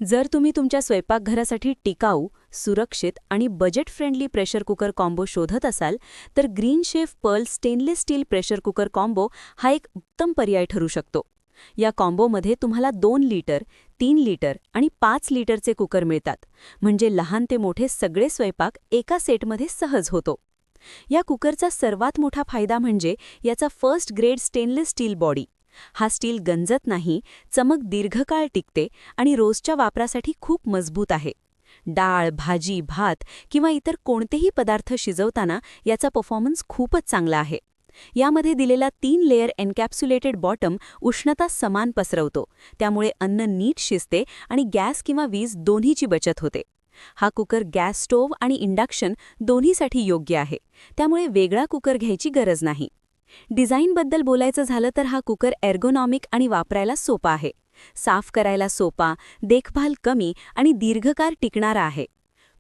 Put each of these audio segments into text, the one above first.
जर तुम्ही तुमच्या स्वयंपाकघरासाठी टिकाऊ, सुरक्षित आणि budget friendly pressure cooker combo शोधत असाल, तर Green Chef Pearl stainless steel pressure cooker combo हा एक उत्तम पर्याय ठरू शकतो. या कॉम्बोमध्ये तुम्हाला 2 लिटर, 3 लिटर आणि 5 लिटरचे कुकर मिळतात, म्हणजे लहान ते मोठे सगळे स्वयंपाक एका सेटमध्ये सहज होतो. या कुकरचा सर्वात मोठा फायदा म्हणजे याचा first grade stainless steel body. हा स्टील गंजत नाही, चमक दीर्घकाळ टिकते आणि रोजच्या वापरासाठी खूप मजबूत आहे. डाळ, भाजी, भात किंवा इतर कोणतेही पदार्थ शिजवताना याचा परफॉर्मन्स खूपच चांगला आहे. यामध्ये दिलेला 3 लेयर एन्कॅप्सुलेटेड बॉटम उष्णता समान पसरवतो, त्यामुळे अन्न नीट शिजते आणि गॅस किंवा वीज दोन्हीची बचत होते. हा कुकर गॅस स्टोव्ह आणि इंडक्शन दोन्हीसाठी योग्य आहे, त्यामुळे वेगळा कुकर घ्यायची गरज नाही. डिझाईनबद्दल बोलायचं झालं तर हा कुकर एर्गोनॉमिक आणि वापरायला सोपा आहे. साफ करायला सोपा, देखभाल कमी आणि दीर्घकाळ टिकणारा आहे.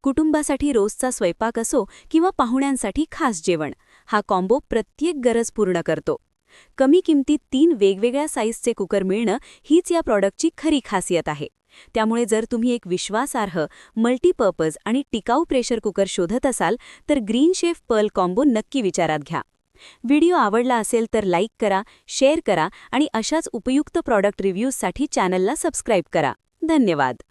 कुटुंबासाठी रोजचा स्वयंपाक असो किंवा पाहुण्यांसाठी खास जेवण, हा कॉम्बो प्रत्येक गरज पूर्ण करतो. कमी किमतीत 3 वेगवेगळ्या साईजचे कुकर मिळणं हीच या प्रॉडक्टची खरी खासियत आहे. त्यामुळे जर तुम्ही एक विश्वासार्ह, मल्टीपर्पज आणि टिकाऊ प्रेशर कुकर शोधत असाल, तर ग्रीन शेफ पर्ल कॉम्बो नक्की विचारात घ्या. व्हिडिओ आवडला असेल तर लाईक करा, शेअर करा आणि अशाच उपयुक्त प्रॉडक्ट रिव्ह्यूजसाठी चॅनलला सबस्क्राईब करा. धन्यवाद.